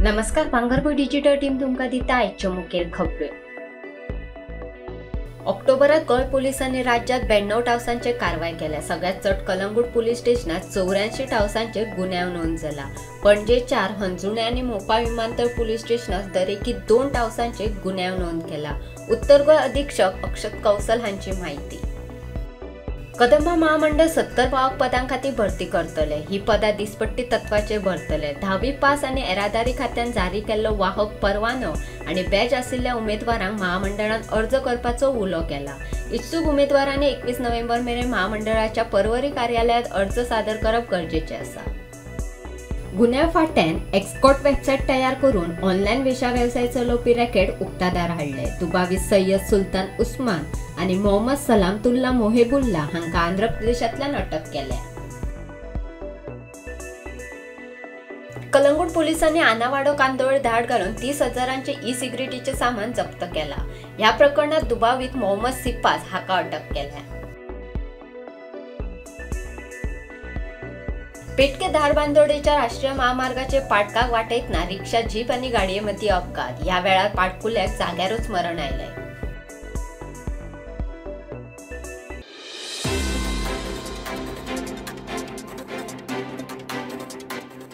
नमस्कार, भांगरभूंय digital team तुमकां दिता आयच्यो मुखेल खबरो। ऑक्टोबरात गोंय पोलिसांनी राज्यात 92 टावसांचेर कारवाय केल्या। सगळ्यात चड कलंगूट पोलीस स्टेशनात 84 टावसांचेर गुन्यांव नोंद जाला। पणजे 4, हंजुणे आनी मोपा विमानतळ पोलीस स्टेशनात दरेकी 2 टावसांचेर गुन्यांव नोंद केला। उत्तर गोंय अधीक्षक अक्षत कौशल हांची माहिती। कदंबा महामंडळ 70 वाहक पदां खातीर भरती करतले। ही पदां दिसपट्टी तत्वाचेर भरतले। 10वी पास आनी येरादारी खात्यान जारी केल्लो वाहक परवानो आनी बॅज आशिल्ल्या उमेदवारांक महामंडळान अर्ज करपाचो उलो केला। इत्सूक उमेदवारांनी 21 नोव्हेंबर मेरेन महामंडळाच्या पर्वरी कार्यालयात अर्ज सादर करप गरजेचे आसा। गुन्यांव फाटल्यान एक्सकॉट वेबसायट तयार करून ऑनलायन वेश्या व्यवसाय चलोवपी रॅकेट उक्ताडार हाडले। दुबावी सय्यद सुलतान उस्मान आनी मोहम्मद सलामतुल्ला मोहेबुल्ला हांकां आंध्र प्रदेशांतल्यान अटक केल्या। कलंगूट पोलिसांनी आनावाडो कांदोळे धाड घालून 30,000चे ई सिगरेटीचे सामान जप्त केला। ह्या प्रकरणात दुबावीत मोहम्मद सिपास हाका अटक केल्या। पेटके धारबांदोडेच्या राष्ट्रीय महामार्गाचे पाटकाक वाटयतना रिक्षा, जीप आनी गाडये मदीं अपघात। ह्या वेळार पाटकुल्याक जाग्यारूच मरण आयले।